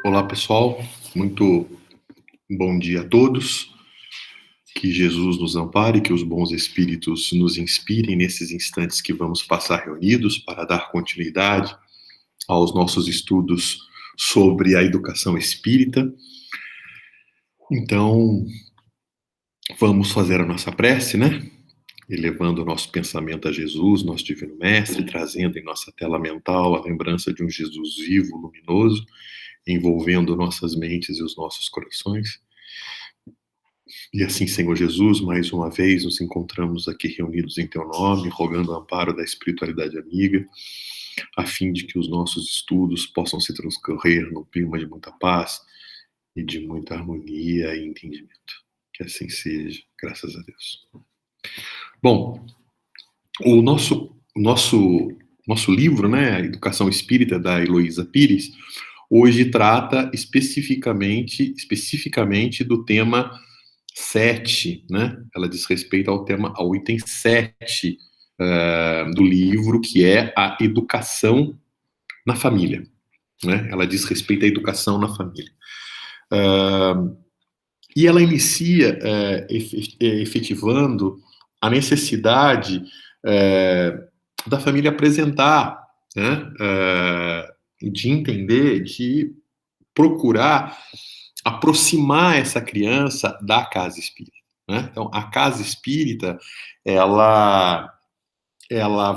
Olá, pessoal. Muito bom dia a todos. Que Jesus nos ampare, que os bons espíritos nos inspirem nesses instantes que vamos passar reunidos para dar continuidade aos nossos estudos sobre a educação espírita. Então, vamos fazer a nossa prece, né? Elevando o nosso pensamento a Jesus, nosso Divino Mestre, trazendo em nossa tela mental a lembrança de um Jesus vivo, luminoso, envolvendo nossas mentes e os nossos corações. E assim, Senhor Jesus, mais uma vez nos encontramos aqui reunidos em Teu nome, rogando o amparo da espiritualidade amiga, a fim de que os nossos estudos possam se transcorrer num clima de muita paz e de muita harmonia e entendimento. Que assim seja, graças a Deus. Bom, o nosso livro, né, a Educação Espírita, da Heloísa Pires, hoje trata especificamente do tema 7, né? Ela diz respeito ao item 7 do livro, que é a educação na família, né? Ela diz respeito à educação na família. E ela inicia efetivando a necessidade da família apresentar, né? De entender, de procurar aproximar essa criança da casa espírita, né? Então, a casa espírita, ela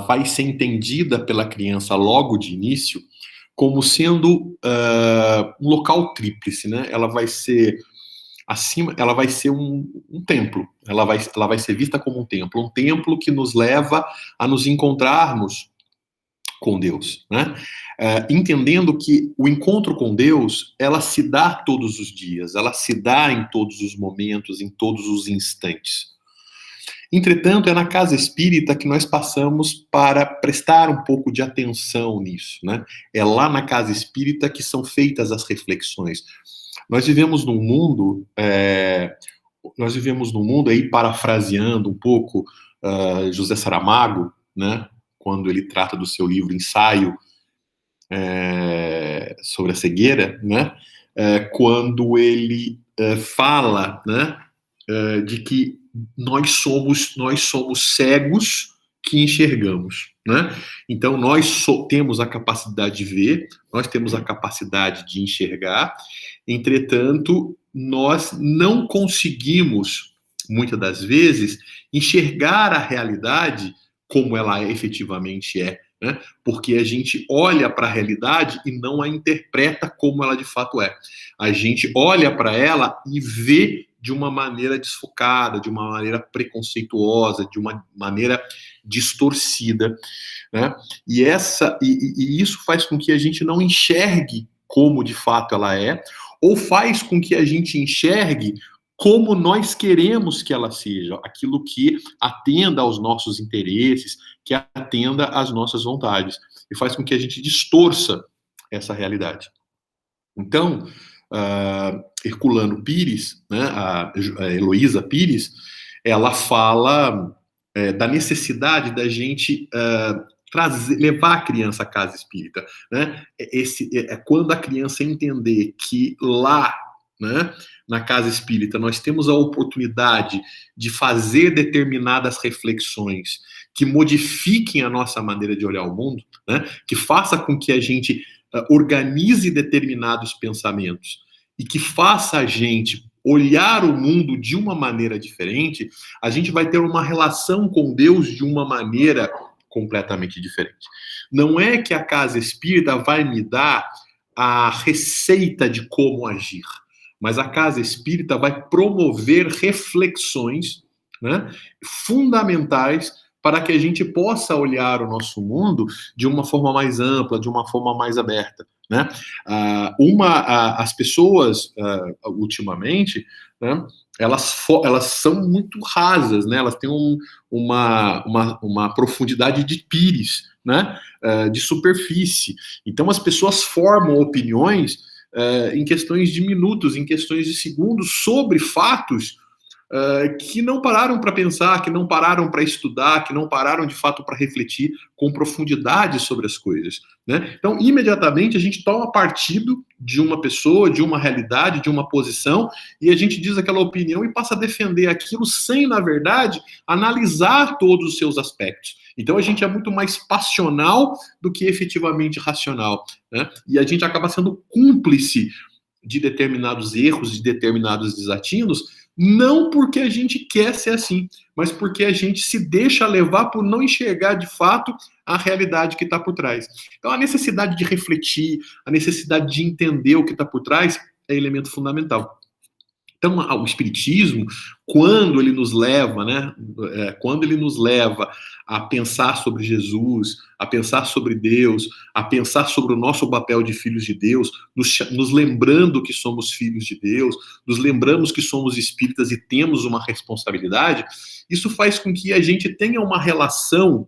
vai ser entendida pela criança logo de início como sendo um local tríplice, né? Ela vai ser um templo, ela vai ser vista como um templo que nos leva a nos encontrarmos com Deus, né? Entendendo que o encontro com Deus, ela se dá todos os dias, ela se dá em todos os momentos, em todos os instantes. Entretanto, é na casa espírita que nós passamos para prestar um pouco de atenção nisso, né? É lá na casa espírita que são feitas as reflexões. Nós vivemos num mundo, aí parafraseando um pouco José Saramago, né? Quando ele trata do seu livro Ensaio sobre a cegueira, né? Quando ele fala, né? De que nós somos cegos que enxergamos, né? Então nós temos a capacidade de ver, nós temos a capacidade de enxergar, entretanto nós não conseguimos muitas das vezes enxergar a realidade como ela efetivamente é, né? Porque a gente olha para a realidade e não a interpreta como ela de fato é. A gente olha para ela e vê de uma maneira desfocada, de uma maneira preconceituosa, de uma maneira distorcida, né? E isso faz com que a gente não enxergue como de fato ela é, ou faz com que a gente enxergue como nós queremos que ela seja, aquilo que atenda aos nossos interesses, que atenda às nossas vontades, e faz com que a gente distorça essa realidade. Então, Herculano Pires, né, a Heloísa Pires, ela fala da necessidade da gente levar a criança à casa espírita, né? Quando a criança entender que lá, né, na casa espírita, nós temos a oportunidade de fazer determinadas reflexões que modifiquem a nossa maneira de olhar o mundo, né, que faça com que a gente organize determinados pensamentos e que faça a gente olhar o mundo de uma maneira diferente, a gente vai ter uma relação com Deus de uma maneira completamente diferente. Não é que a casa espírita vai me dar a receita de como agir, mas a casa espírita vai promover reflexões, né, fundamentais para que a gente possa olhar o nosso mundo de uma forma mais ampla, de uma forma mais aberta, né? As pessoas, ultimamente, né, elas são muito rasas, né? Elas têm uma profundidade de pires, né? De superfície. Então, as pessoas formam opiniões em questões de minutos, em questões de segundos, sobre fatos que não pararam para pensar, que não pararam para estudar, que não pararam de fato para refletir com profundidade sobre as coisas, né? Então, imediatamente a gente toma partido de uma pessoa, de uma realidade, de uma posição, e a gente diz aquela opinião e passa a defender aquilo sem, na verdade, analisar todos os seus aspectos. Então a gente é muito mais passional do que efetivamente racional, né? E a gente acaba sendo cúmplice de determinados erros, de determinados desatinos, não porque a gente quer ser assim, mas porque a gente se deixa levar por não enxergar de fato a realidade que está por trás. Então, a necessidade de refletir, a necessidade de entender o que está por trás é elemento fundamental. Então, o Espiritismo, quando ele nos leva, né, quando ele nos leva a pensar sobre Jesus, a pensar sobre Deus, a pensar sobre o nosso papel de filhos de Deus, nos lembrando que somos filhos de Deus, nos lembramos que somos espíritas e temos uma responsabilidade, isso faz com que a gente tenha uma relação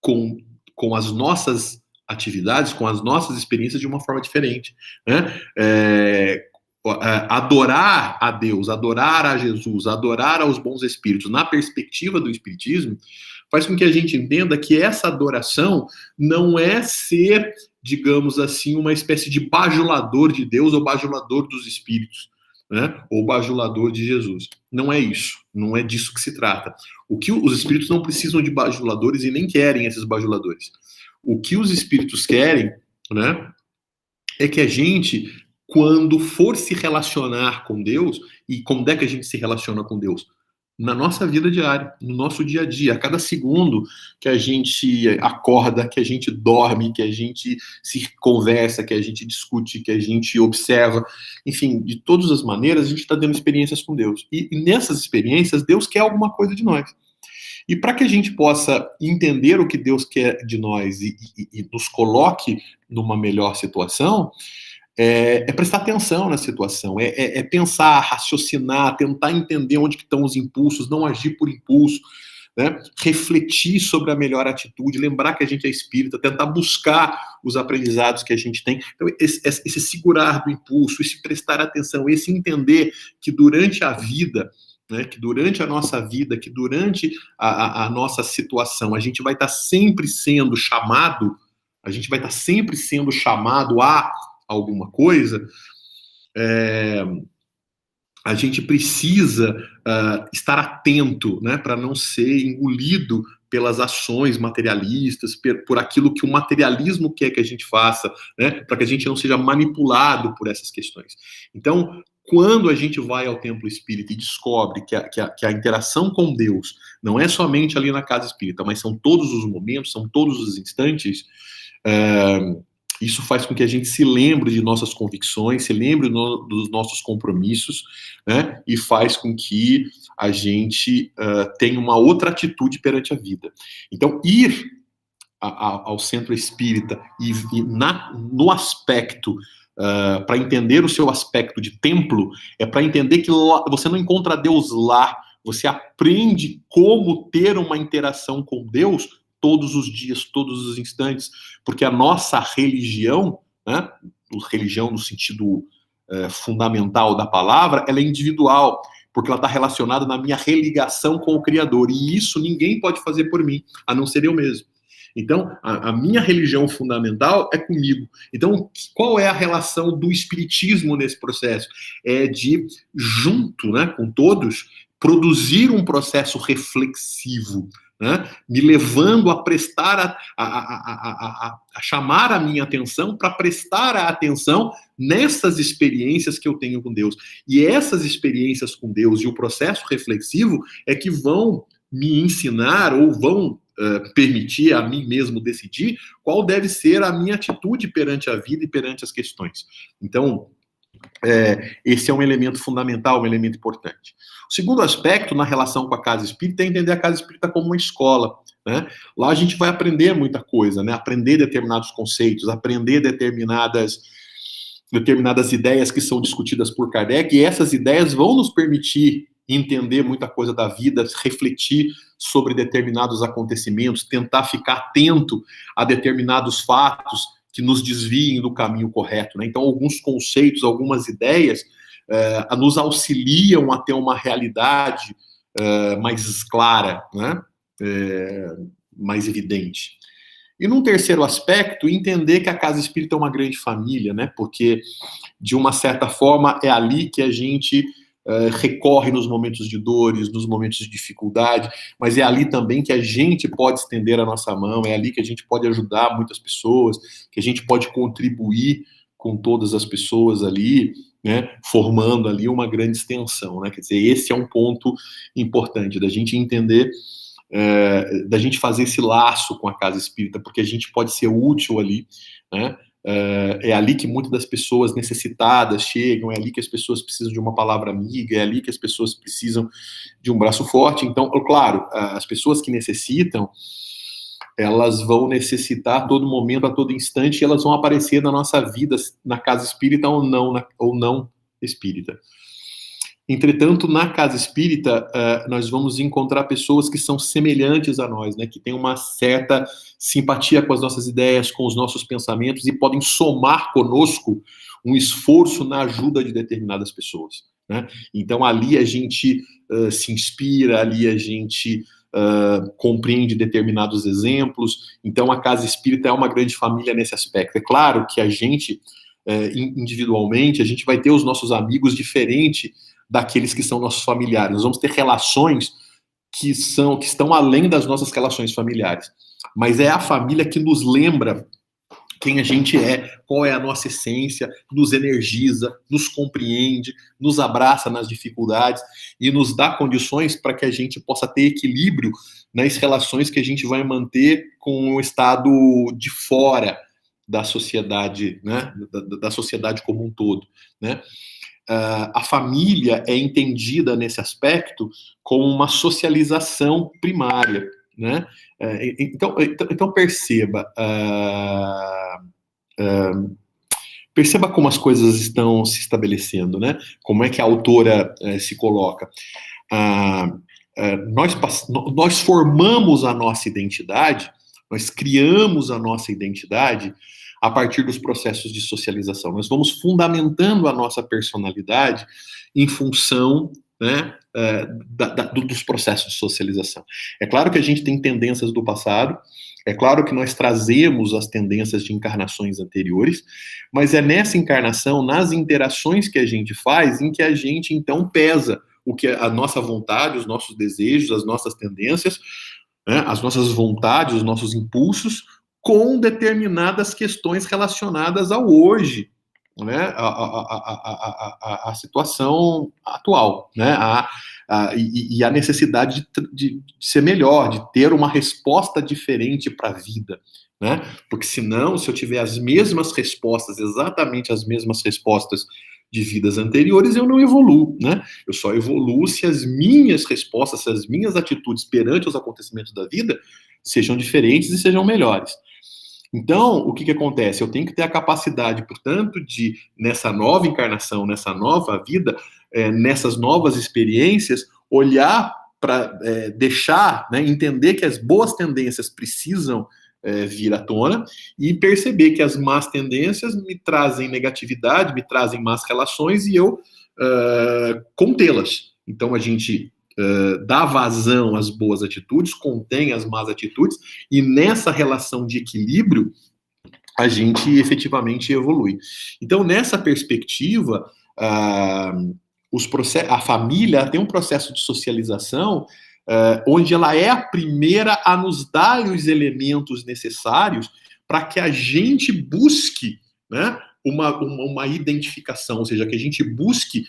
com as nossas atividades, com as nossas experiências de uma forma diferente, né? Adorar a Deus, adorar a Jesus, adorar aos bons espíritos, na perspectiva do Espiritismo, faz com que a gente entenda que essa adoração não é ser, digamos assim, uma espécie de bajulador de Deus ou bajulador dos espíritos, né? Ou bajulador de Jesus. Não é isso, não é disso que se trata. O que os espíritos não precisam de bajuladores e nem querem esses bajuladores. O que os espíritos querem, né, é que a gente, quando for se relacionar com Deus, e como é que a gente se relaciona com Deus? Na nossa vida diária, no nosso dia a dia, a cada segundo que a gente acorda, que a gente dorme, que a gente se conversa, que a gente discute, que a gente observa, enfim, de todas as maneiras, a gente está tendo experiências com Deus. E nessas experiências, Deus quer alguma coisa de nós. E para que a gente possa entender o que Deus quer de nós e nos coloque numa melhor situação, é prestar atenção na situação, é pensar, raciocinar, tentar entender onde que estão os impulsos, não agir por impulso, né? Refletir sobre a melhor atitude, lembrar que a gente é espírita, tentar buscar os aprendizados que a gente tem. Então, esse segurar do impulso, esse prestar atenção, esse entender que durante a vida, né, que durante a nossa vida, que durante a nossa situação, a gente vai estar sempre sendo chamado, a gente vai estar sempre sendo chamado a alguma coisa, a gente precisa estar atento, né, para não ser engolido pelas ações materialistas, por aquilo que o materialismo quer que a gente faça, né, para que a gente não seja manipulado por essas questões. Então, quando a gente vai ao templo espírita e descobre que a interação com Deus não é somente ali na casa espírita, mas são todos os momentos, são todos os instantes, isso faz com que a gente se lembre de nossas convicções, se lembre dos nossos compromissos, né? E faz com que a gente tenha uma outra atitude perante a vida. Então, ir ao centro espírita no aspecto, para entender o seu aspecto de templo, é para entender que você não encontra Deus lá, você aprende como ter uma interação com Deus todos os dias, todos os instantes, porque a nossa religião, né, religião no sentido fundamental da palavra, ela é individual, porque ela está relacionada na minha religação com o Criador, e isso ninguém pode fazer por mim, a não ser eu mesmo. Então, a minha religião fundamental é comigo. Então, qual é a relação do espiritismo nesse processo? É de, junto, né, com todos, produzir um processo reflexivo, né, me levando a prestar, a chamar a minha atenção para prestar a atenção nessas experiências que eu tenho com Deus. E essas experiências com Deus e o processo reflexivo é que vão me ensinar ou vão permitir a mim mesmo decidir qual deve ser a minha atitude perante a vida e perante as questões. Então, esse é um elemento fundamental, um elemento importante. O segundo aspecto na relação com a casa espírita é entender a casa espírita como uma escola, né? Lá a gente vai aprender muita coisa, né? Aprender determinados conceitos, aprender determinadas ideias que são discutidas por Kardec, e essas ideias vão nos permitir entender muita coisa da vida, refletir sobre determinados acontecimentos, tentar ficar atento a determinados fatos que nos desviem do caminho correto, né? Então, alguns conceitos, algumas ideias nos auxiliam a ter uma realidade mais clara, né? Mais evidente. E num terceiro aspecto, entender que a casa espírita é uma grande família, né? Porque, de uma certa forma, é ali que a gente recorre nos momentos de dores, nos momentos de dificuldade, mas é ali também que a gente pode estender a nossa mão, é ali que a gente pode ajudar muitas pessoas, que a gente pode contribuir com todas as pessoas ali, né, formando ali uma grande extensão, né? Quer dizer, esse é um ponto importante da gente entender, da gente fazer esse laço com a casa espírita, porque a gente pode ser útil ali, né? É ali que muitas das pessoas necessitadas chegam, é ali que as pessoas precisam de uma palavra amiga, é ali que as pessoas precisam de um braço forte. Então, claro, as pessoas que necessitam, elas vão necessitar a todo momento, a todo instante, e elas vão aparecer na nossa vida, na casa espírita ou não espírita. Entretanto, na casa espírita, nós vamos encontrar pessoas que são semelhantes a nós, né, que têm uma certa simpatia com as nossas ideias, com os nossos pensamentos, e podem somar conosco um esforço na ajuda de determinadas pessoas, né? Então, ali a gente se inspira, ali a gente compreende determinados exemplos. Então, a casa espírita é uma grande família nesse aspecto. É claro que a gente, individualmente, a gente vai ter os nossos amigos diferente daqueles que são nossos familiares. Nós vamos ter relações que estão além das nossas relações familiares. Mas é a família que nos lembra quem a gente é, qual é a nossa essência, nos energiza, nos compreende, nos abraça nas dificuldades e nos dá condições para que a gente possa ter equilíbrio nas relações que a gente vai manter com o estado de fora da sociedade, né? Da sociedade como um todo, né? A família é entendida nesse aspecto como uma socialização primária, né? Então perceba, perceba como as coisas estão se estabelecendo, né? Como é que a autora se coloca. Nós formamos a nossa identidade, nós criamos a nossa identidade a partir dos processos de socialização. Nós vamos fundamentando a nossa personalidade em função, né, dos processos de socialização. É claro que a gente tem tendências do passado, é claro que nós trazemos as tendências de encarnações anteriores, mas é nessa encarnação, nas interações que a gente faz, em que a gente, então, pesa o que a nossa vontade, os nossos desejos, as nossas tendências, né, as nossas vontades, os nossos impulsos, com determinadas questões relacionadas ao hoje, né, a situação atual, né, e a necessidade de ser melhor, de ter uma resposta diferente para a vida, né, porque senão, se eu tiver as mesmas respostas, exatamente as mesmas respostas de vidas anteriores, eu não evoluo, né, eu só evoluo se as minhas respostas, se as minhas atitudes perante os acontecimentos da vida sejam diferentes e sejam melhores. Então, o que acontece? Eu tenho que ter a capacidade, portanto, de, nessa nova encarnação, nessa nova vida, nessas novas experiências, olhar para deixar, né, entender que as boas tendências precisam vir à tona e perceber que as más tendências me trazem negatividade, me trazem más relações e eu contê-las. Então, a gente dá vazão às boas atitudes, contém as más atitudes, e nessa relação de equilíbrio, a gente efetivamente evolui. Então, nessa perspectiva, a família tem um processo de socialização onde ela é a primeira a nos dar os elementos necessários para que a gente busque, né, uma identificação, ou seja, que a gente busque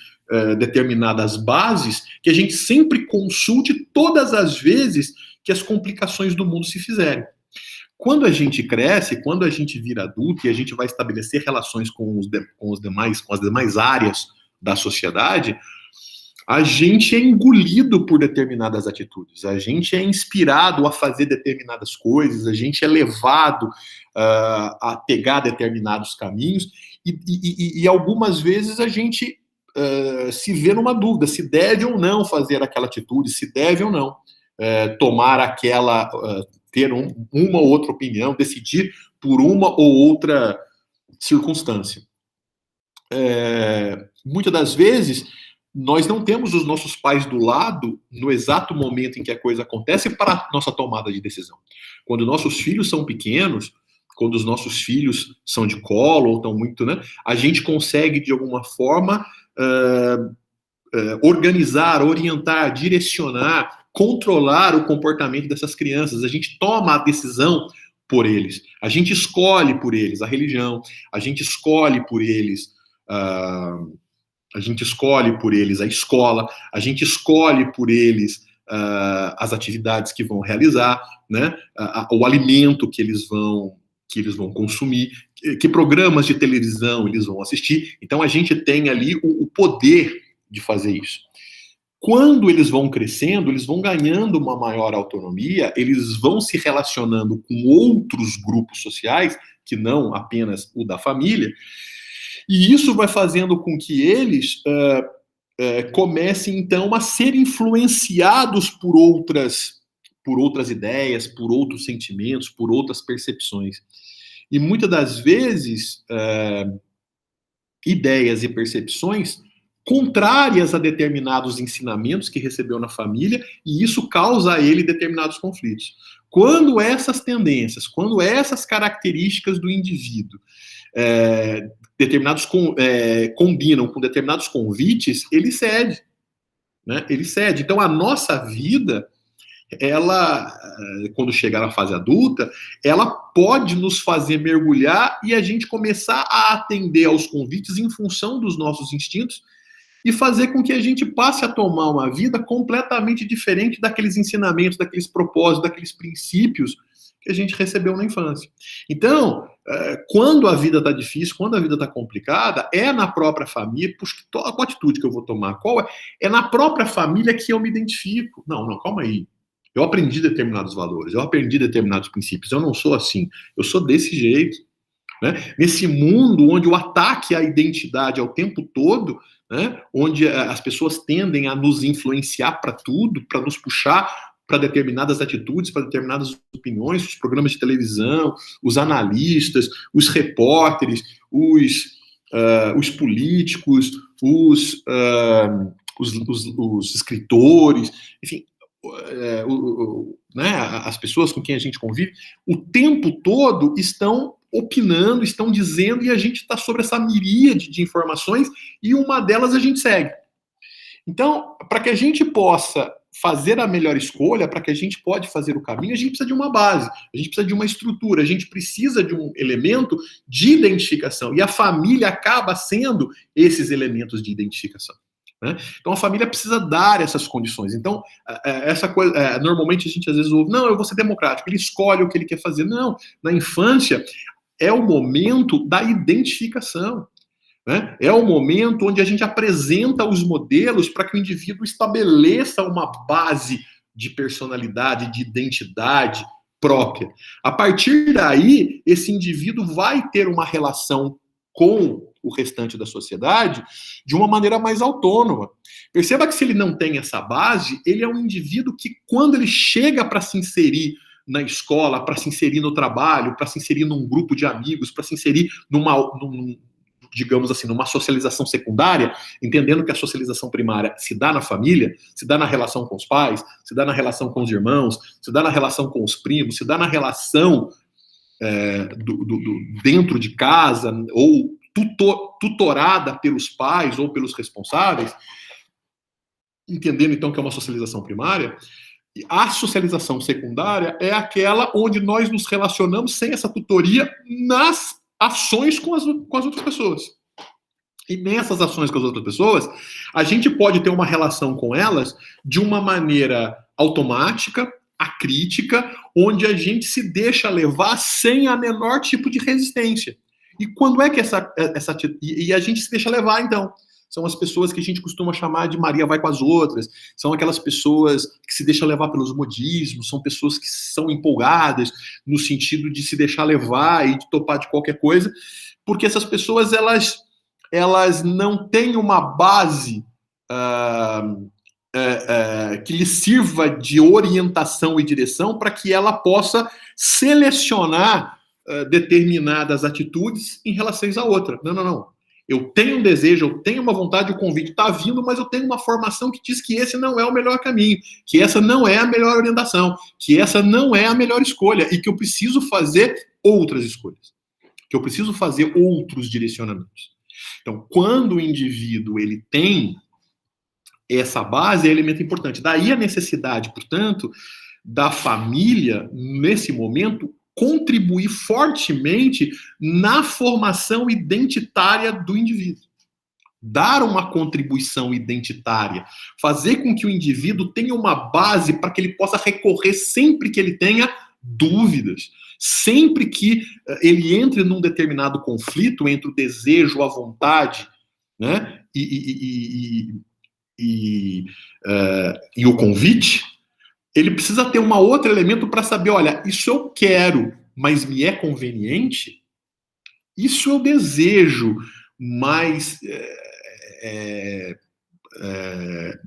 determinadas bases, que a gente sempre consulte todas as vezes que as complicações do mundo se fizerem. Quando a gente cresce, quando a gente vira adulto e a gente vai estabelecer relações com as demais áreas da sociedade, a gente é engolido por determinadas atitudes, a gente é inspirado a fazer determinadas coisas, a gente é levado a pegar determinados caminhos e algumas vezes a gente se vê numa dúvida se deve ou não fazer aquela atitude, se deve ou não tomar aquela, ter uma ou outra opinião, decidir por uma ou outra circunstância. muitas das vezes, nós não temos os nossos pais do lado no exato momento em que a coisa acontece para a nossa tomada de decisão. Quando nossos filhos são pequenos, quando os nossos filhos são de colo ou estão muito, né, a gente consegue, de alguma forma, organizar, orientar, direcionar, controlar o comportamento dessas crianças. A gente toma a decisão por eles. A gente escolhe por eles a religião, a gente escolhe por eles a gente escolhe por eles a escola, a gente escolhe por eles as atividades que vão realizar, né? O alimento que eles vão consumir, que programas de televisão eles vão assistir. Então a gente tem ali o poder de fazer isso. Quando eles vão crescendo, eles vão ganhando uma maior autonomia, eles vão se relacionando com outros grupos sociais, que não apenas o da família, e isso vai fazendo com que eles comecem, então, a ser influenciados por outras ideias, por outros sentimentos, por outras percepções. E muitas das vezes, ideias e percepções contrárias a determinados ensinamentos que recebeu na família, e isso causa a ele determinados conflitos. Quando essas tendências, quando essas características do indivíduo combinam com determinados convites, ele cede. Né? Ele cede. Então, a nossa vida, ela, quando chegar na fase adulta, ela pode nos fazer mergulhar e a gente começar a atender aos convites em função dos nossos instintos e fazer com que a gente passe a tomar uma vida completamente diferente daqueles ensinamentos, daqueles propósitos, daqueles princípios que a gente recebeu na infância. Então, quando a vida está difícil, quando a vida está complicada, é na própria família, puxa, qual a atitude que eu vou tomar? É na própria família que eu me identifico. Não, calma aí. Eu aprendi determinados valores, eu aprendi determinados princípios, eu não sou assim, eu sou desse jeito. Né? Nesse mundo onde o ataque à identidade é o tempo todo, né? Onde as pessoas tendem a nos influenciar para tudo, para nos puxar para determinadas atitudes, para determinadas opiniões, os programas de televisão, os analistas, os repórteres, os políticos, os escritores, enfim, né, as pessoas com quem a gente convive, o tempo todo estão opinando, estão dizendo, e a gente está sobre essa miríade de informações, e uma delas a gente segue. Então, para que a gente possa fazer a melhor escolha, para que a gente pode fazer o caminho, a gente precisa de uma base, a gente precisa de uma estrutura, a gente precisa de um elemento de identificação, e a família acaba sendo esses elementos de identificação. Né? Então a família precisa dar essas condições. Então, essa coisa, normalmente a gente às vezes ouve, não, eu vou ser democrático, ele escolhe o que ele quer fazer. Não, na infância é o momento da identificação. Né? É o momento onde a gente apresenta os modelos para que o indivíduo estabeleça uma base de personalidade, de identidade própria. A partir daí, esse indivíduo vai ter uma relação com o restante da sociedade de uma maneira mais autônoma. Perceba que se ele não tem essa base, ele é um indivíduo que, quando ele chega para se inserir na escola, para se inserir no trabalho, para se inserir num grupo de amigos, para se inserir digamos assim, numa socialização secundária, entendendo que a socialização primária se dá na família, se dá na relação com os pais, se dá na relação com os irmãos, se dá na relação com os primos, se dá na relação dentro de casa, ou tutorada pelos pais ou pelos responsáveis, entendendo então que é uma socialização primária. A socialização secundária é aquela onde nós nos relacionamos sem essa tutoria nas ações com as outras pessoas. E nessas ações com as outras pessoas, a gente pode ter uma relação com elas de uma maneira automática, acrítica, onde a gente se deixa levar sem a menor tipo de resistência. E quando é que e a gente se deixa levar, então? São as pessoas que a gente costuma chamar de Maria vai com as outras, são aquelas pessoas que se deixam levar pelos modismos, são pessoas que são empolgadas no sentido de se deixar levar e de topar de qualquer coisa, porque essas pessoas, elas não têm uma base que lhe sirva de orientação e direção para que ela possa selecionar determinadas atitudes em relação a outra. Não. Eu tenho um desejo, eu tenho uma vontade, o convite está vindo, mas eu tenho uma formação que diz que esse não é o melhor caminho, que essa não é a melhor orientação, que essa não é a melhor escolha e que eu preciso fazer outras escolhas, que eu preciso fazer outros direcionamentos. Então, quando o indivíduo ele tem essa base, é elemento importante. Daí a necessidade, portanto, da família, nesse momento, contribuir fortemente na formação identitária do indivíduo. Dar uma contribuição identitária, fazer com que o indivíduo tenha uma base para que ele possa recorrer sempre que ele tenha dúvidas, sempre que ele entre num determinado conflito entre o desejo, a vontade, né, e o convite, ele precisa ter um outro elemento para saber, olha, isso eu quero, mas me é conveniente? Isso eu desejo, mas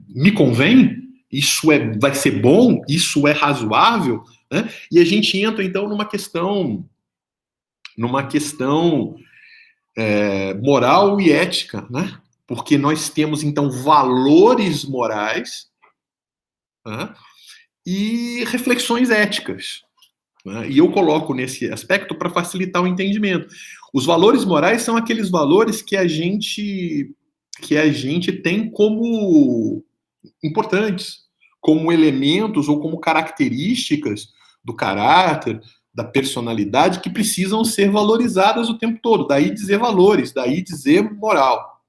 me convém? Isso vai ser bom? Isso é razoável? Né? E a gente entra, então, numa questão moral e ética, né? Porque nós temos, então, valores morais, né? E reflexões éticas. Né? E eu coloco nesse aspecto para facilitar o entendimento. Os valores morais são aqueles valores que a gente tem como importantes, como elementos ou como características do caráter, da personalidade, que precisam ser valorizadas o tempo todo. Daí dizer valores, daí dizer moral.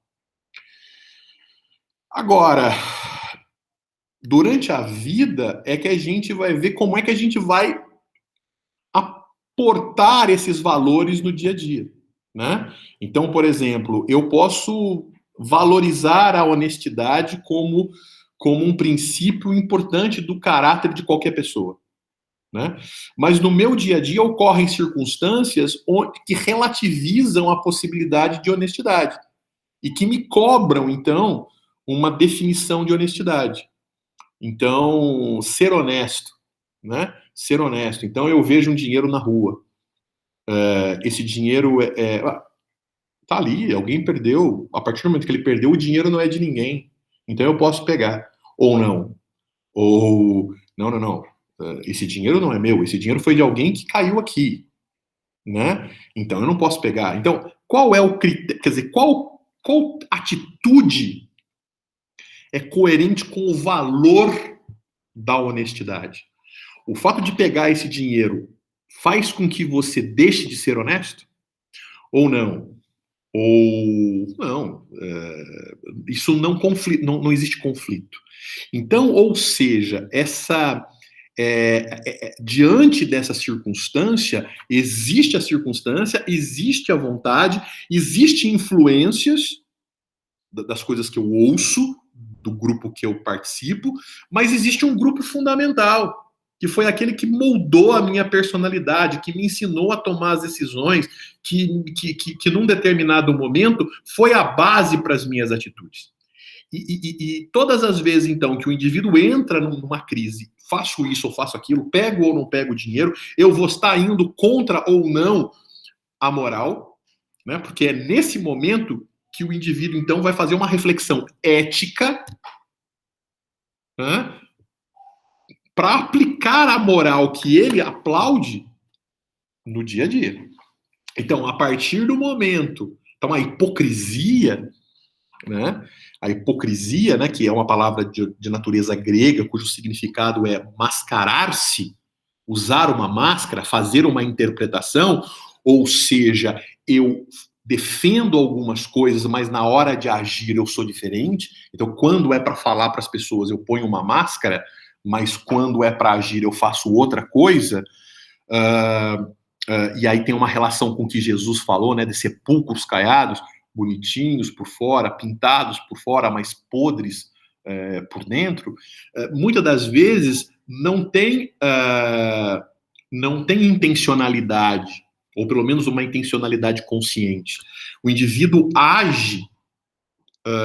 Agora, durante a vida é que a gente vai ver como é que a gente vai aportar esses valores no dia a dia, né? Então, por exemplo, eu posso valorizar a honestidade como um princípio importante do caráter de qualquer pessoa, né? Mas no meu dia a dia ocorrem circunstâncias que relativizam a possibilidade de honestidade e que me cobram, então, uma definição de honestidade. Então, ser honesto, né? Ser honesto. Então, eu vejo um dinheiro na rua. Esse dinheiro tá ali, alguém perdeu. A partir do momento que ele perdeu, o dinheiro não é de ninguém. Então, eu posso pegar. Ou não. Ou, não. Esse dinheiro não é meu. Esse dinheiro foi de alguém que caiu aqui, né? Então, eu não posso pegar. Então, qual é o critério? Quer dizer, qual atitude é coerente com o valor da honestidade? O fato de pegar esse dinheiro faz com que você deixe de ser honesto? Ou não? Ou não? Isso não existe conflito. Então, ou seja, diante dessa circunstância, existe a circunstância, existe a vontade, existem influências das coisas que eu ouço, do grupo que eu participo, mas existe um grupo fundamental, que foi aquele que moldou a minha personalidade, que me ensinou a tomar as decisões, que num determinado momento foi a base para as minhas atitudes. E todas as vezes, então, que o indivíduo entra numa crise, faço isso ou faço aquilo, pego ou não pego dinheiro, eu vou estar indo contra ou não a moral, né? Porque é nesse momento que o indivíduo, então, vai fazer uma reflexão ética, né, para aplicar a moral que ele aplaude no dia a dia. Então, a partir do momento... Então, a hipocrisia, né, que é uma palavra de natureza grega, cujo significado é mascarar-se, usar uma máscara, fazer uma interpretação, ou seja, eu defendo algumas coisas, mas na hora de agir eu sou diferente. Então, quando é para falar para as pessoas, eu ponho uma máscara, mas quando é para agir eu faço outra coisa. E aí tem uma relação com o que Jesus falou, né, de sepulcros caiados, bonitinhos por fora, pintados por fora, mas podres por dentro. Muitas das vezes não tem intencionalidade, ou pelo menos uma intencionalidade consciente. O indivíduo age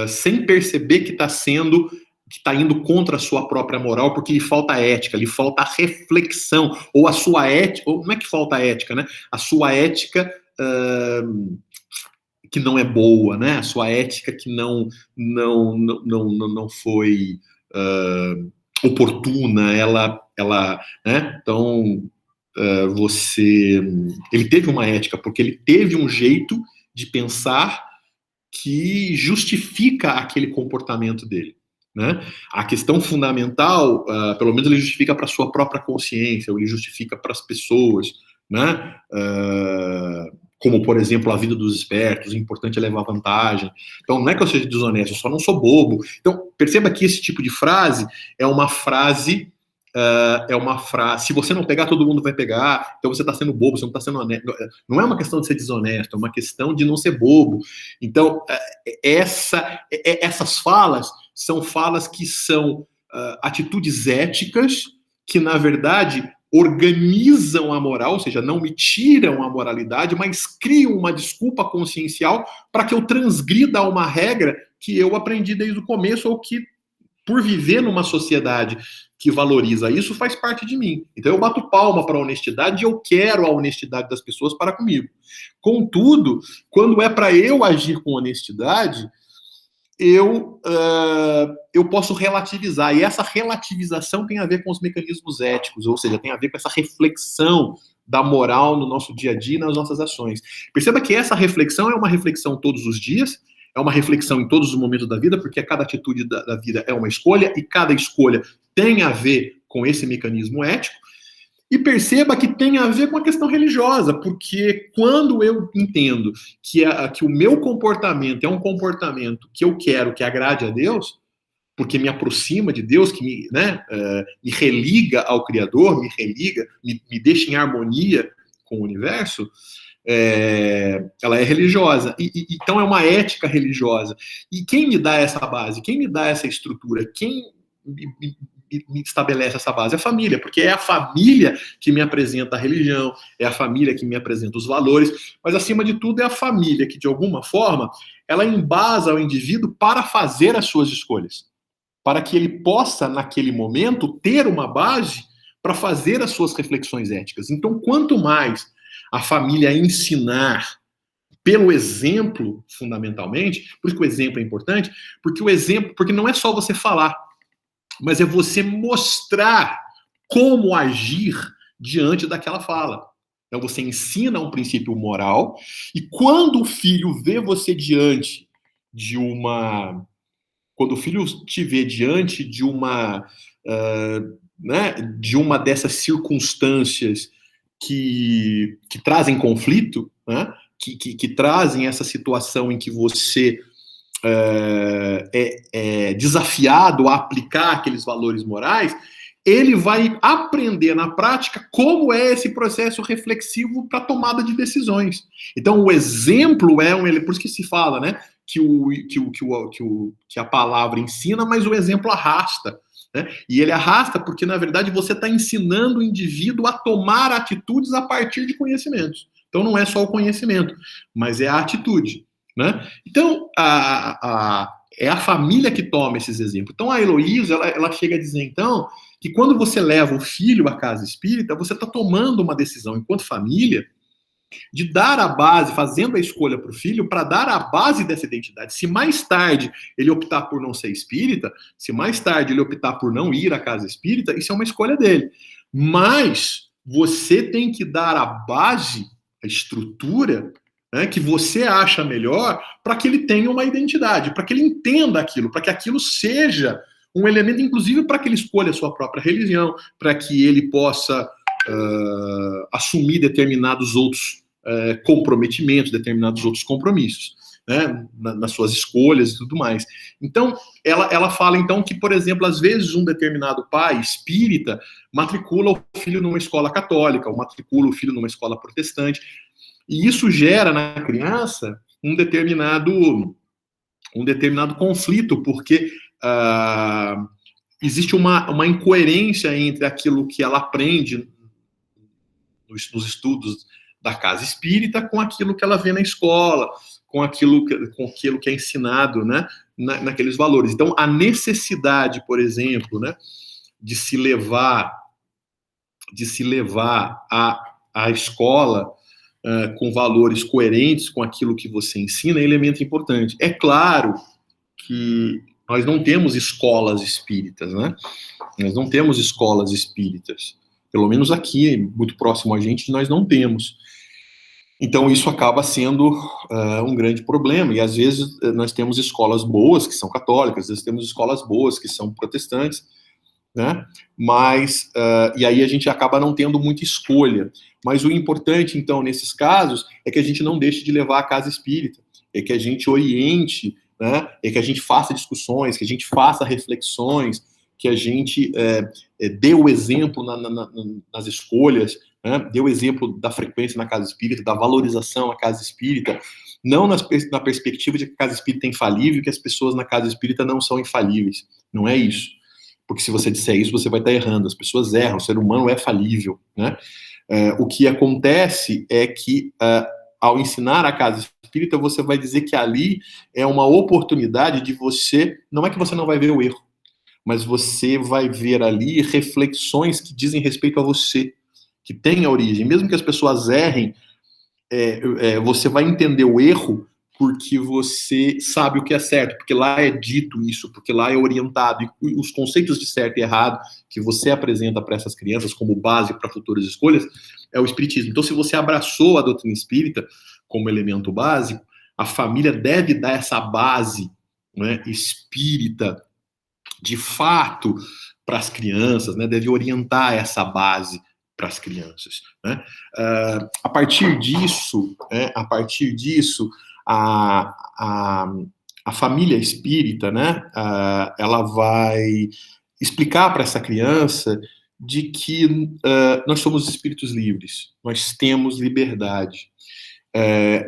sem perceber que está indo contra a sua própria moral, porque lhe falta ética, lhe falta reflexão, ou a sua ética, ou não é que falta ética, né? A sua ética que não é boa, né? A sua ética que não foi oportuna, né? Então, ele teve uma ética porque ele teve um jeito de pensar que justifica aquele comportamento dele. Né? A questão fundamental, pelo menos ele justifica para a sua própria consciência, ou ele justifica para as pessoas, né? Como, por exemplo, a vida dos espertos, o importante é levar vantagem. Então, não é que eu seja desonesto, eu só não sou bobo. Então, perceba que esse tipo de frase é uma frase. Se você não pegar, todo mundo vai pegar, então você está sendo bobo, você não está sendo honesto. Não é uma questão de ser desonesto, é uma questão de não ser bobo. Então, essas falas são falas que são atitudes éticas que, na verdade, organizam a moral, ou seja, não me tiram a moralidade, mas criam uma desculpa consciencial para que eu transgrida uma regra que eu aprendi desde o começo, ou que, por viver numa sociedade que valoriza isso, faz parte de mim. Então eu bato palma para a honestidade e eu quero a honestidade das pessoas para comigo. Contudo, quando é para eu agir com honestidade, eu posso relativizar. E essa relativização tem a ver com os mecanismos éticos, ou seja, tem a ver com essa reflexão da moral no nosso dia a dia e nas nossas ações. Perceba que essa reflexão é uma reflexão todos os dias, é uma reflexão em todos os momentos da vida, porque cada atitude da vida é uma escolha, e cada escolha tem a ver com esse mecanismo ético. E perceba que tem a ver com a questão religiosa, porque quando eu entendo que o meu comportamento é um comportamento que eu quero que agrade a Deus, porque me aproxima de Deus, que me religa ao Criador, me deixa em harmonia com o universo, ela é religiosa. Então é uma ética religiosa. E quem me dá essa base? Quem me dá essa estrutura? Quem me estabelece essa base? É a família, porque é a família que me apresenta a religião, é a família que me apresenta os valores, mas acima de tudo é a família que, de alguma forma, ela embasa o indivíduo para fazer as suas escolhas, para que ele possa, naquele momento, ter uma base para fazer as suas reflexões éticas. Então, quanto mais a família ensinar pelo exemplo, fundamentalmente, por isso que o exemplo é importante, porque não é só você falar, mas é você mostrar como agir diante daquela fala. Então você ensina um princípio moral, e quando o filho vê você diante de uma... Quando o filho te vê diante de uma... de uma dessas circunstâncias que trazem conflito, né? Que trazem essa situação em que você é desafiado a aplicar aqueles valores morais, ele vai aprender na prática como é esse processo reflexivo para tomada de decisões. Então, o exemplo por isso que se fala, né, que a palavra ensina, mas o exemplo arrasta. Né? E ele arrasta porque, na verdade, você está ensinando o indivíduo a tomar atitudes a partir de conhecimentos. Então, não é só o conhecimento, mas é a atitude. Né? Então, é a família que toma esses exemplos. Então, a Heloísa, ela chega a dizer, então, que quando você leva o filho à casa espírita, você está tomando uma decisão, enquanto família, de dar a base, fazendo a escolha para o filho, para dar a base dessa identidade. Se mais tarde ele optar por não ser espírita, se mais tarde ele optar por não ir à casa espírita, isso é uma escolha dele. Mas você tem que dar a base, a estrutura, né, que você acha melhor, para que ele tenha uma identidade, para que ele entenda aquilo, para que aquilo seja um elemento, inclusive, para que ele escolha a sua própria religião, para que ele possa assumir determinados outros comprometimentos, determinados outros compromissos, né, nas suas escolhas e tudo mais. Então, ela fala, então, que, por exemplo, às vezes um determinado pai espírita matricula o filho numa escola católica, ou matricula o filho numa escola protestante, e isso gera na criança um determinado conflito, porque existe uma incoerência entre aquilo que ela aprende nos estudos da casa espírita com aquilo que ela vê na escola, com aquilo que é ensinado, né, naqueles valores. Então, a necessidade, por exemplo, né, de se levar à escola com valores coerentes com aquilo que você ensina, é elemento importante. É claro que nós não temos escolas espíritas, né? Nós não temos escolas espíritas. Pelo menos aqui, muito próximo a gente, nós não temos. Então, isso acaba sendo um grande problema. E, às vezes, nós temos escolas boas, que são católicas, às vezes temos escolas boas, que são protestantes, né? Mas, e aí a gente acaba não tendo muita escolha. Mas o importante, então, nesses casos, é que a gente não deixe de levar a casa espírita, é que a gente oriente, né? É que a gente faça discussões, que a gente faça reflexões, que a gente dê o exemplo nas escolhas, né? Dê o exemplo da frequência na casa espírita, da valorização na casa espírita, não na perspectiva de que a casa espírita é infalível e que as pessoas na casa espírita não são infalíveis. Não é isso. Porque se você disser isso, você vai estar errando. As pessoas erram, o ser humano é falível, né? O que acontece é que, ao ensinar a casa espírita, você vai dizer que ali é uma oportunidade de você... Não é que você não vai ver o erro, mas você vai ver ali reflexões que dizem respeito a você, que têm a origem. Mesmo que as pessoas errem, você vai entender o erro porque você sabe o que é certo, porque lá é dito isso, porque lá é orientado, e os conceitos de certo e errado que você apresenta para essas crianças como base para futuras escolhas é o espiritismo. Então, se você abraçou a doutrina espírita como elemento básico, a família deve dar essa base, né, espírita, de fato, para as crianças, né, deve orientar essa base para as crianças, né? A partir disso, a família espírita, né, ela vai explicar para essa criança de que nós somos espíritos livres, nós temos liberdade,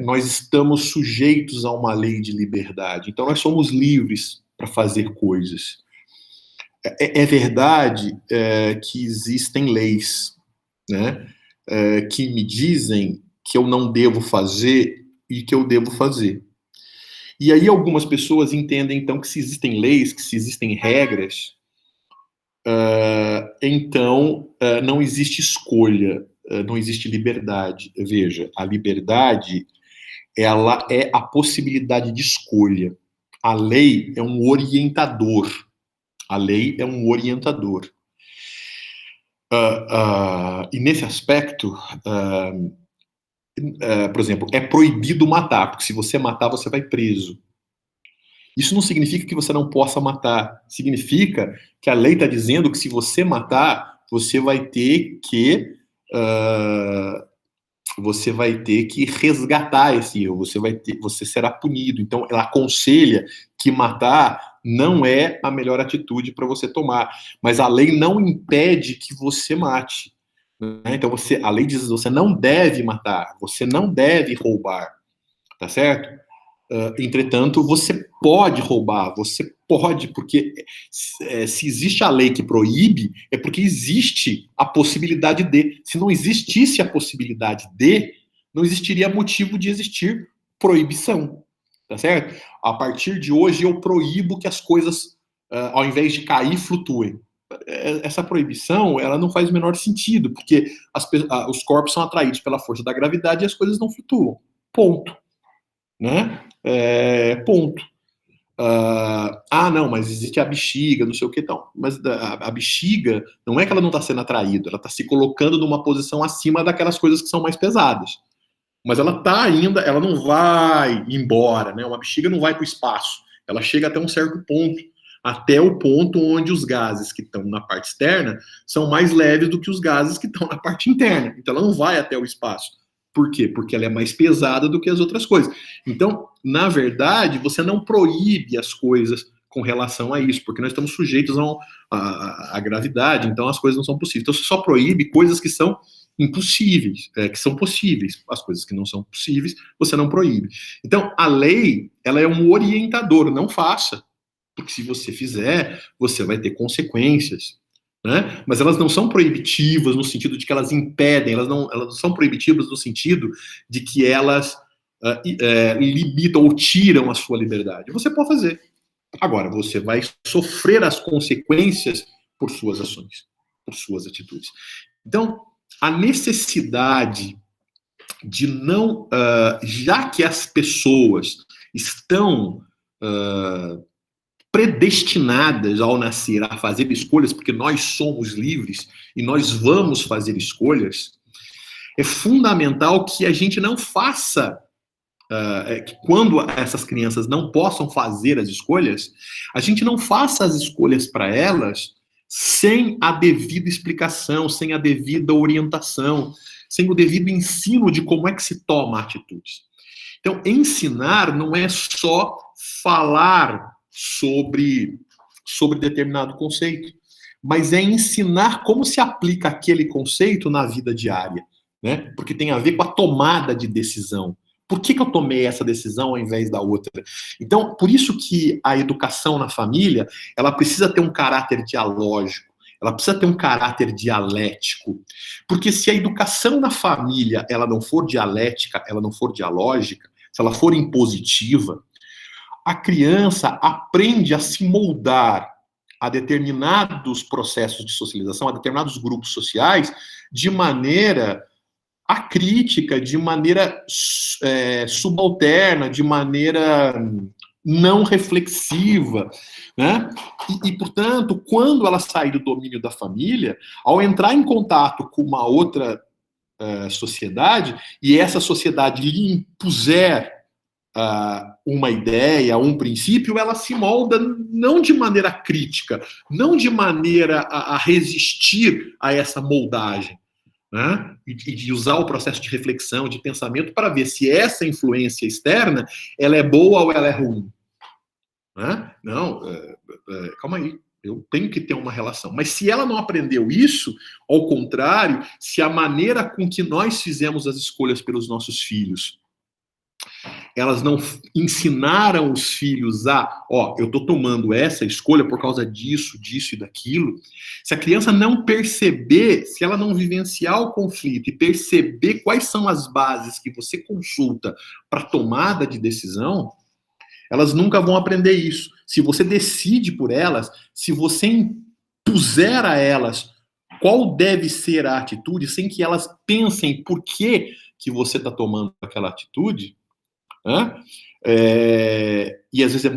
nós estamos sujeitos a uma lei de liberdade, então nós somos livres para fazer coisas. É verdade que existem leis, né, que me dizem que eu não devo fazer e que eu devo fazer. E aí algumas pessoas entendem, então, que se existem leis, que se existem regras, então não existe escolha, não existe liberdade. Veja, a liberdade, ela é a possibilidade de escolha. A lei é um orientador. A lei é um orientador. E nesse aspecto, por exemplo, é proibido matar, porque se você matar, você vai preso. Isso não significa que você não possa matar. Significa que a lei está dizendo que se você matar, você vai ter que resgatar esse erro. Você será punido. Então, ela aconselha que matar não é a melhor atitude para você tomar. Mas a lei não impede que você mate. Né? Então, a lei diz que você não deve matar, você não deve roubar. Tá certo? Entretanto, você pode roubar, você pode, porque se existe a lei que proíbe, é porque existe a possibilidade de. Se não existisse a possibilidade de, não existiria motivo de existir proibição, tá certo? A partir de hoje, eu proíbo que as coisas, ao invés de cair, flutuem. Essa proibição, ela não faz o menor sentido, porque os corpos são atraídos pela força da gravidade e as coisas não flutuam. Ponto. Né? Ponto. Não, mas existe a bexiga, não sei o que tal. Mas a bexiga não é que ela não está sendo atraída, ela está se colocando numa posição acima daquelas coisas que são mais pesadas. Mas ela está ainda, ela não vai embora, né? Uma bexiga não vai para o espaço. Ela chega até um certo ponto, até o ponto onde os gases que estão na parte externa são mais leves do que os gases que estão na parte interna. Então ela não vai até o espaço. Por quê? Porque ela é mais pesada do que as outras coisas. Então, na verdade, você não proíbe as coisas com relação a isso, porque nós estamos sujeitos à gravidade, então as coisas não são possíveis. Então, você só proíbe coisas que são impossíveis, que são possíveis. As coisas que não são possíveis, você não proíbe. Então, a lei, ela é um orientador, não faça. Porque se você fizer, você vai ter consequências. Né? Mas elas não são proibitivas no sentido de que elas impedem, elas não são proibitivas no sentido de que elas limitam ou tiram a sua liberdade. Você pode fazer. Agora, você vai sofrer as consequências por suas ações, por suas atitudes. Então, a necessidade de não, já que as pessoas estão predestinadas ao nascer a fazer escolhas, porque nós somos livres e nós vamos fazer escolhas, é fundamental que a gente não faça, que quando essas crianças não possam fazer as escolhas, a gente não faça as escolhas para elas sem a devida explicação, sem a devida orientação, sem o devido ensino de como é que se toma atitudes. Então, ensinar não é só falar sobre determinado conceito, mas é ensinar como se aplica aquele conceito na vida diária, né? Porque tem a ver com a tomada de decisão. Por que eu tomei essa decisão ao invés da outra? Então, por isso que a educação na família, ela precisa ter um caráter dialógico, ela precisa ter um caráter dialético. Porque se a educação na família, ela não for dialética, ela não for dialógica, se ela for impositiva, a criança aprende a se moldar a determinados processos de socialização, a determinados grupos sociais, de maneira acrítica, de maneira subalterna, de maneira não reflexiva, né? Portanto, quando ela sair do domínio da família, ao entrar em contato com uma outra sociedade, e essa sociedade lhe impuser uma ideia, um princípio, ela se molda não de maneira crítica, não de maneira a resistir a essa moldagem, né? E de usar o processo de reflexão, de pensamento, para ver se essa influência externa ela é boa ou ela é ruim. Né? Não, calma aí, eu tenho que ter uma relação. Mas se ela não aprendeu isso, ao contrário, se a maneira com que nós fizemos as escolhas pelos nossos filhos, elas não ensinaram os filhos eu estou tomando essa escolha por causa disso, disso e daquilo. Se a criança não perceber, se ela não vivenciar o conflito e perceber quais são as bases que você consulta para tomada de decisão, elas nunca vão aprender isso. Se você decide por elas, se você impuser a elas qual deve ser a atitude, sem que elas pensem por que você está tomando aquela atitude, né? E às vezes é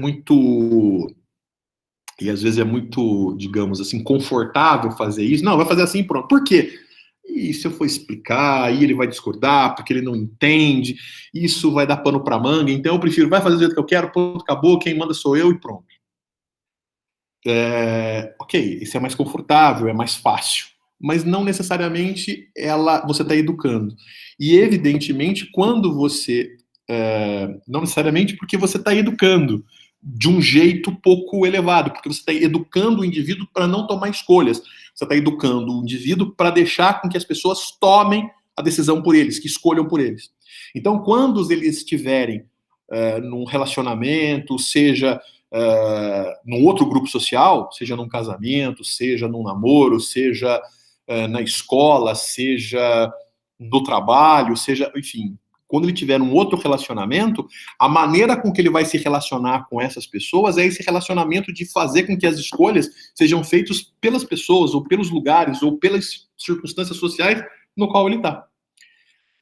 muito, digamos assim, confortável fazer isso. Não, vai fazer assim, pronto. Por quê? E se eu for explicar, aí ele vai discordar, porque ele não entende, isso vai dar pano para manga, então eu prefiro, vai fazer do jeito que eu quero, pronto, acabou, quem manda sou eu e pronto. Ok, isso é mais confortável, é mais fácil, mas não necessariamente você está educando. E evidentemente, quando você não necessariamente porque você está educando de um jeito pouco elevado, porque você está educando o indivíduo para não tomar escolhas, você está educando o indivíduo para deixar com que as pessoas tomem a decisão por eles, que escolham por eles. Então, quando eles estiverem num relacionamento, seja num outro grupo social, seja num casamento, seja num namoro, seja na escola, seja no trabalho, seja, enfim, quando ele tiver um outro relacionamento, a maneira com que ele vai se relacionar com essas pessoas é esse relacionamento de fazer com que as escolhas sejam feitas pelas pessoas, ou pelos lugares, ou pelas circunstâncias sociais no qual ele está.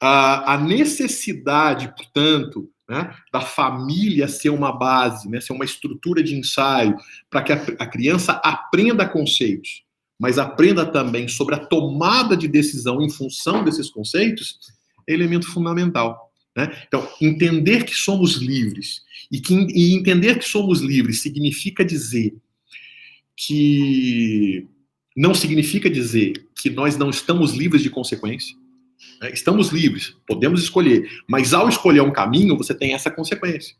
A necessidade, portanto, né, da família ser uma base, né, ser uma estrutura de ensaio, para que a criança aprenda conceitos, mas aprenda também sobre a tomada de decisão em função desses conceitos, é elemento fundamental. Né? Então, entender que somos livres, e entender que somos livres significa dizer que não significa dizer que nós não estamos livres de consequência. Né? Estamos livres, podemos escolher, mas ao escolher um caminho, você tem essa consequência.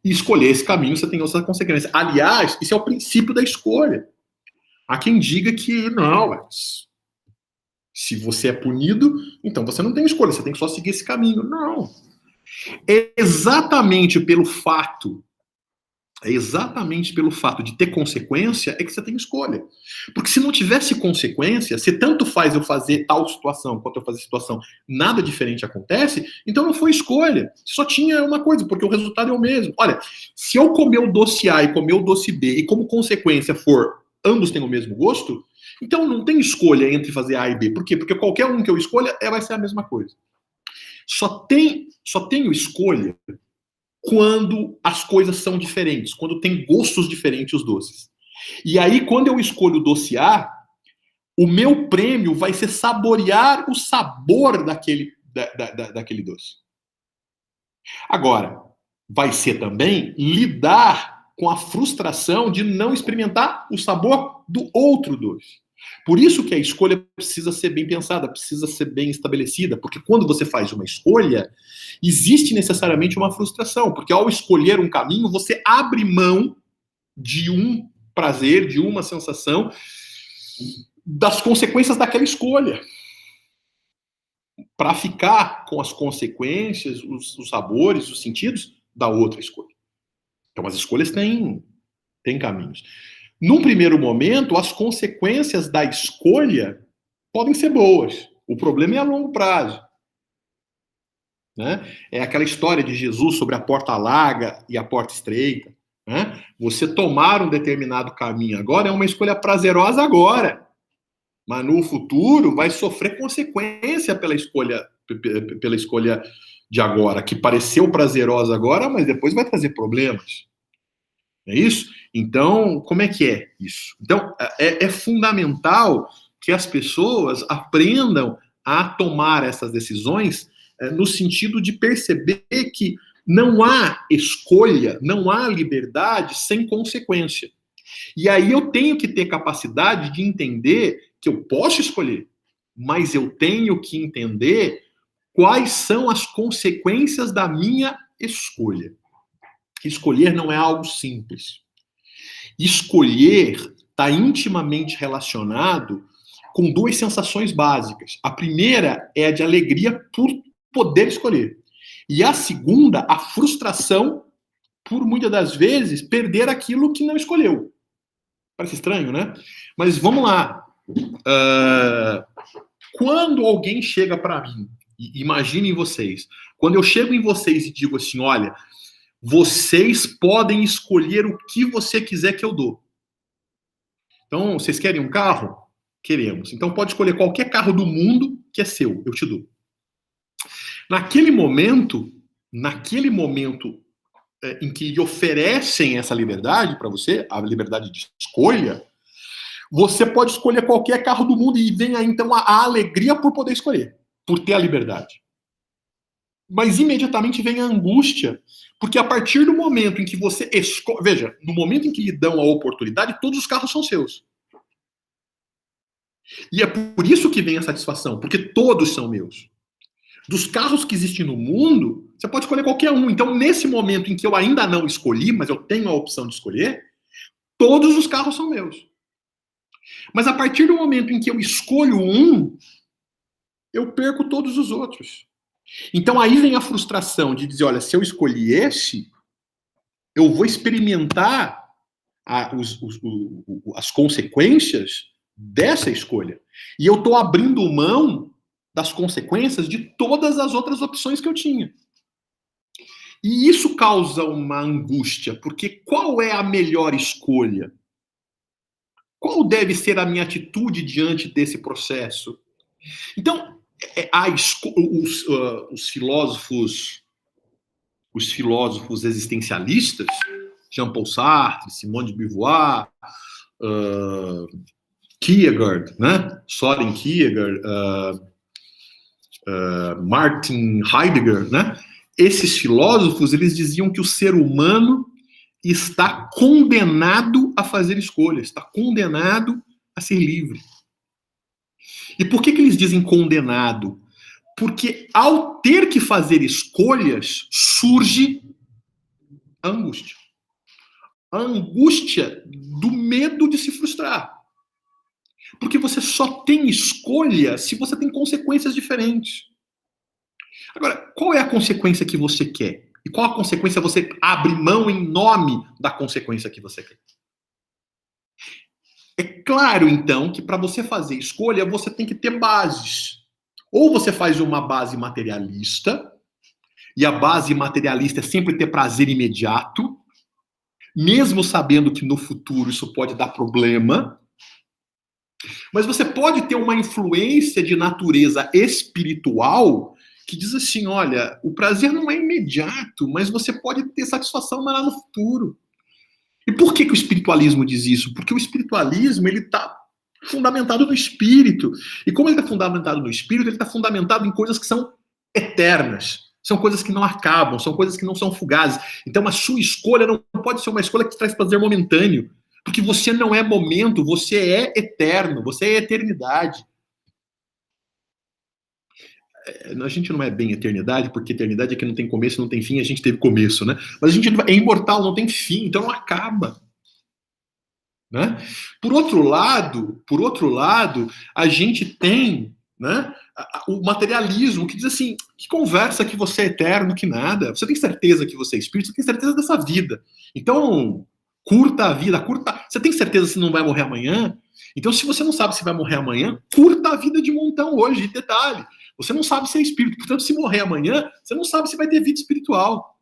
E escolher esse caminho, você tem outra consequência. Aliás, isso é o princípio da escolha. Há quem diga que não, mas se você é punido, então você não tem escolha, você tem que só seguir esse caminho. Não. É exatamente pelo fato de ter consequência é que você tem escolha. Porque se não tivesse consequência, se tanto faz eu fazer tal situação quanto eu fazer situação, nada diferente acontece, então não foi escolha. Só tinha uma coisa, porque o resultado é o mesmo. Olha, se eu comer o doce A e comer o doce B, e como consequência for ambos têm o mesmo gosto, então não tem escolha entre fazer A e B. Por quê? Porque qualquer um que eu escolha vai ser a mesma coisa. Só tenho escolha quando as coisas são diferentes, quando tem gostos diferentes os doces. E aí, quando eu escolho o doce A, o meu prêmio vai ser saborear o sabor daquele doce. Agora, vai ser também lidar com a frustração de não experimentar o sabor do outro doce. Por isso que a escolha precisa ser bem pensada, precisa ser bem estabelecida, porque quando você faz uma escolha, existe necessariamente uma frustração, porque ao escolher um caminho, você abre mão de um prazer, de uma sensação, das consequências daquela escolha, para ficar com as consequências, os sabores, os sentidos da outra escolha. Então as escolhas têm caminhos. Num primeiro momento, as consequências da escolha podem ser boas. O problema é a longo prazo. Né? É aquela história de Jesus sobre a porta larga e a porta estreita. Né? Você tomar um determinado caminho agora é uma escolha prazerosa agora. Mas no futuro vai sofrer consequência pela escolha de agora, que pareceu prazerosa agora, mas depois vai trazer problemas. É isso? Então, como é que é isso? Então, é fundamental que as pessoas aprendam a tomar essas decisões no sentido de perceber que não há escolha, não há liberdade sem consequência. E aí eu tenho que ter capacidade de entender que eu posso escolher, mas eu tenho que entender quais são as consequências da minha escolha. Escolher não é algo simples. Escolher está intimamente relacionado com duas sensações básicas. A primeira é a de alegria por poder escolher. E a segunda, a frustração por, muitas das vezes, perder aquilo que não escolheu. Parece estranho, né? Mas vamos lá. Quando alguém chega para mim, imaginem vocês, quando eu chego em vocês e digo assim, olha, vocês podem escolher o que você quiser que eu dou. Então, vocês querem um carro? Queremos. Então, pode escolher qualquer carro do mundo que é seu, eu te dou. Naquele momento em que oferecem essa liberdade para você, a liberdade de escolha, você pode escolher qualquer carro do mundo e vem aí, então, a alegria por poder escolher, por ter a liberdade. Mas imediatamente vem a angústia, porque a partir do momento em que você escolhe... Veja, no momento em que lhe dão a oportunidade, todos os carros são seus. E é por isso que vem a satisfação, porque todos são meus. Dos carros que existem no mundo, você pode escolher qualquer um. Então, nesse momento em que eu ainda não escolhi, mas eu tenho a opção de escolher, todos os carros são meus. Mas a partir do momento em que eu escolho um, eu perco todos os outros. Então aí vem a frustração de dizer, olha, se eu escolhi esse, eu vou experimentar as consequências dessa escolha. E eu estou abrindo mão das consequências de todas as outras opções que eu tinha. E isso causa uma angústia, porque qual é a melhor escolha? Qual deve ser a minha atitude diante desse processo? Então, os filósofos existencialistas, Jean-Paul Sartre, Simone de Beauvoir, Kierkegaard, né? Soren Kierkegaard, Martin Heidegger, né? Esses filósofos, eles diziam que o ser humano está condenado a fazer escolhas, está condenado a ser livre. E por que eles dizem condenado? Porque ao ter que fazer escolhas, surge a angústia. A angústia do medo de se frustrar. Porque você só tem escolha se você tem consequências diferentes. Agora, qual é a consequência que você quer? E qual a consequência você abre mão em nome da consequência que você quer? É claro, então, que para você fazer escolha, você tem que ter bases. Ou você faz uma base materialista, e a base materialista é sempre ter prazer imediato, mesmo sabendo que no futuro isso pode dar problema. Mas você pode ter uma influência de natureza espiritual que diz assim, olha, o prazer não é imediato, mas você pode ter satisfação lá no futuro. E por que o espiritualismo diz isso? Porque o espiritualismo, ele está fundamentado no espírito. E como ele está fundamentado no espírito, ele está fundamentado em coisas que são eternas. São coisas que não acabam, são coisas que não são fugazes. Então a sua escolha não pode ser uma escolha que traz prazer momentâneo. Porque você não é momento, você é eterno, você é eternidade. A gente não é bem eternidade, porque eternidade é que não tem começo, não tem fim, a gente teve começo, né? Mas a gente é imortal, não tem fim, então não acaba. Né? Por outro lado, a gente tem, né, o materialismo que diz assim, que conversa que você é eterno, que nada. Você tem certeza que você é espírito, você tem certeza dessa vida. Então, curta a vida, curta. Você tem certeza se não vai morrer amanhã? Então, se você não sabe se vai morrer amanhã, curta a vida de montão hoje, de detalhe. Você não sabe se é espírito, portanto, se morrer amanhã, você não sabe se vai ter vida espiritual.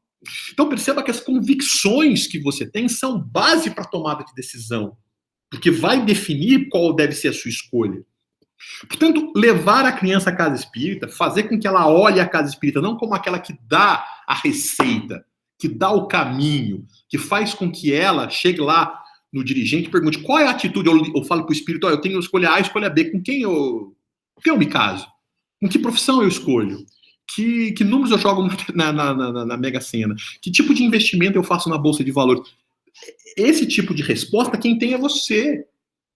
Então, perceba que as convicções que você tem são base para a tomada de decisão, porque vai definir qual deve ser a sua escolha. Portanto, levar a criança à casa espírita, fazer com que ela olhe a casa espírita não como aquela que dá a receita, que dá o caminho, que faz com que ela chegue lá no dirigente e pergunte qual é a atitude. Eu falo para o espírito, eu tenho escolha A e escolha B, com quem eu me caso? Com que profissão eu escolho? Que números eu jogo na Mega Sena? Que tipo de investimento eu faço na Bolsa de Valores? Esse tipo de resposta, quem tem é você.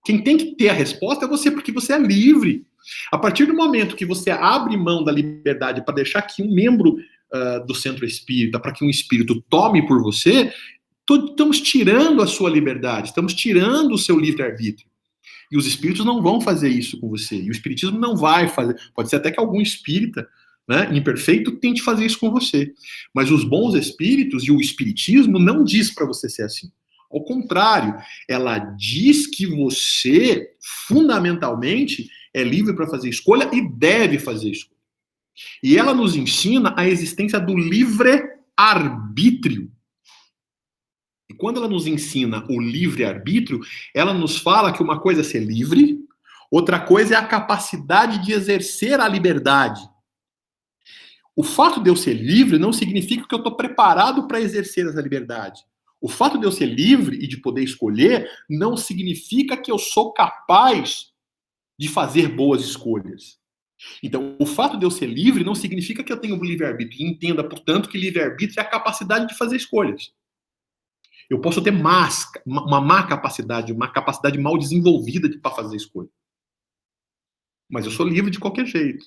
Quem tem que ter a resposta é você, porque você é livre. A partir do momento que você abre mão da liberdade para deixar que um membro do centro espírita, para que um espírito tome por você, estamos tirando a sua liberdade, estamos tirando o seu livre-arbítrio. E os espíritos não vão fazer isso com você. E o espiritismo não vai fazer. Pode ser até que algum espírita, né, imperfeito, tente fazer isso com você. Mas os bons espíritos e o espiritismo não diz para você ser assim. Ao contrário, ela diz que você, fundamentalmente, é livre para fazer escolha e deve fazer escolha. E ela nos ensina a existência do livre-arbítrio. E quando ela nos ensina o livre-arbítrio, ela nos fala que uma coisa é ser livre, outra coisa é a capacidade de exercer a liberdade. O fato de eu ser livre não significa que eu estou preparado para exercer essa liberdade. O fato de eu ser livre e de poder escolher não significa que eu sou capaz de fazer boas escolhas. Então, o fato de eu ser livre não significa que eu tenho livre-arbítrio. Entenda, portanto, que livre-arbítrio é a capacidade de fazer escolhas. Eu posso ter uma má capacidade, uma capacidade mal desenvolvida para fazer escolha. Mas eu sou livre de qualquer jeito.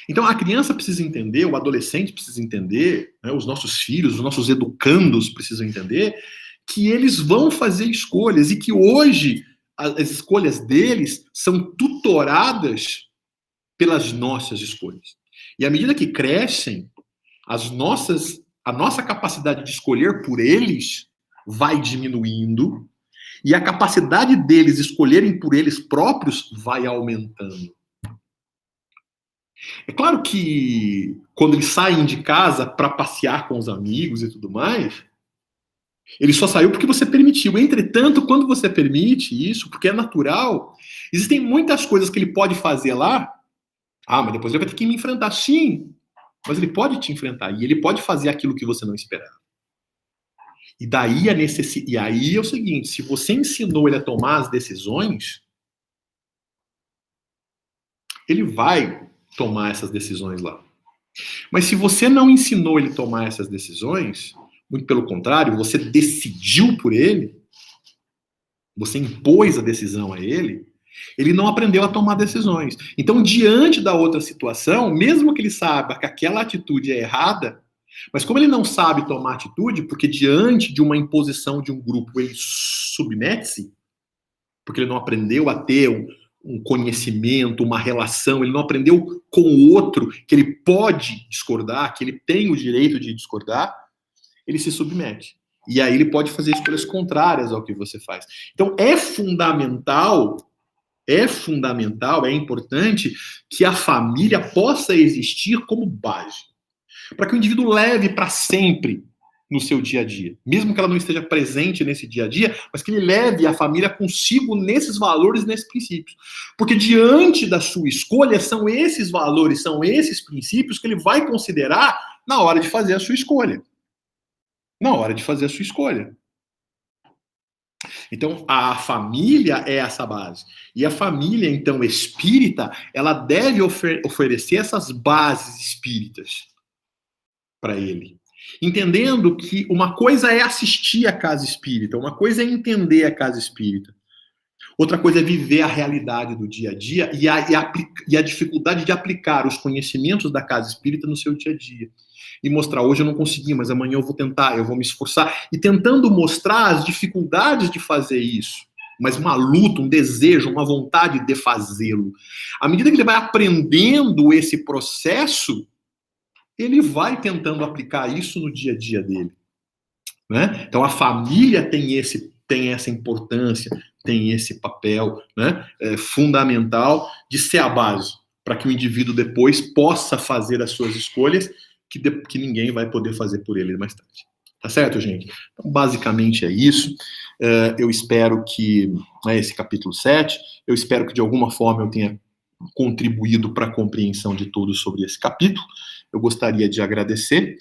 Então, a criança precisa entender, o adolescente precisa entender, né, os nossos filhos, os nossos educandos precisam entender que eles vão fazer escolhas e que hoje as escolhas deles são tutoradas pelas nossas escolhas. E à medida que crescem, a nossa capacidade de escolher por eles vai diminuindo e a capacidade deles escolherem por eles próprios vai aumentando. É claro que quando eles saem de casa para passear com os amigos e tudo mais, ele só saiu porque você permitiu. Entretanto, quando você permite isso, porque é natural, existem muitas coisas que ele pode fazer lá. Ah, mas depois ele vai ter que me enfrentar. Sim, mas ele pode te enfrentar e ele pode fazer aquilo que você não esperava. E daí e aí é o seguinte, se você ensinou ele a tomar as decisões, ele vai tomar essas decisões lá. Mas se você não ensinou ele a tomar essas decisões, muito pelo contrário, você decidiu por ele, você impôs a decisão a ele não aprendeu a tomar decisões. Então, diante da outra situação, mesmo que ele saiba que aquela atitude é errada, mas como ele não sabe tomar atitude, porque diante de uma imposição de um grupo ele submete-se, porque ele não aprendeu a ter um conhecimento, uma relação, ele não aprendeu com o outro que ele pode discordar, que ele tem o direito de discordar, ele se submete. E aí ele pode fazer escolhas contrárias ao que você faz. Então é fundamental, é importante que a família possa existir como base. Para que o indivíduo leve para sempre, no seu dia a dia. Mesmo que ela não esteja presente nesse dia a dia, mas que ele leve a família consigo nesses valores, nesses princípios. Porque diante da sua escolha, são esses valores, são esses princípios que ele vai considerar na hora de fazer a sua escolha. Na hora de fazer a sua escolha. Então, a família é essa base. E a família, então, espírita, ela deve oferecer essas bases espíritas para ele. Entendendo que uma coisa é assistir à casa espírita, uma coisa é entender a casa espírita. Outra coisa é viver a realidade do dia a dia e a dificuldade de aplicar os conhecimentos da casa espírita no seu dia a dia. E mostrar, hoje eu não consegui, mas amanhã eu vou tentar, eu vou me esforçar. E tentando mostrar as dificuldades de fazer isso. Mas uma luta, um desejo, uma vontade de fazê-lo. À medida que ele vai aprendendo esse processo, ele vai tentando aplicar isso no dia a dia dele. Né? Então a família tem essa importância, tem esse papel, né, fundamental de ser a base para que o indivíduo depois possa fazer as suas escolhas que ninguém vai poder fazer por ele mais tarde. Tá certo, gente? Então, basicamente é isso. Eu espero que, esse capítulo 7, eu espero que de alguma forma eu tenha contribuído para a compreensão de todos sobre esse capítulo. Eu gostaria de agradecer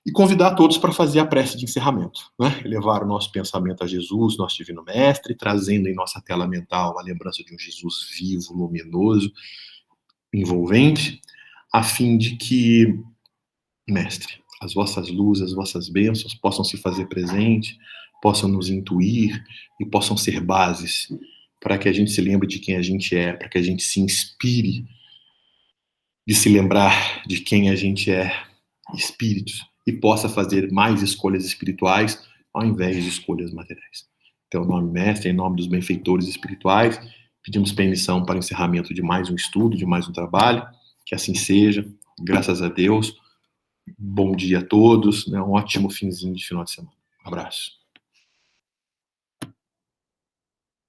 e convidar todos para fazer a prece de encerramento, né? Elevar o nosso pensamento a Jesus, nosso Divino Mestre, trazendo em nossa tela mental a lembrança de um Jesus vivo, luminoso, envolvente, a fim de que, Mestre, as vossas luzes, as vossas bênçãos possam se fazer presente, possam nos intuir e possam ser bases para que a gente se lembre de quem a gente é, para que a gente se inspire de se lembrar de quem a gente é, espíritos, e possa fazer mais escolhas espirituais ao invés de escolhas materiais. Então, em nome do Mestre, em nome dos benfeitores espirituais, pedimos permissão para o encerramento de mais um estudo, de mais um trabalho, que assim seja, graças a Deus. Bom dia a todos, né? Um ótimo finzinho de final de semana. Um abraço.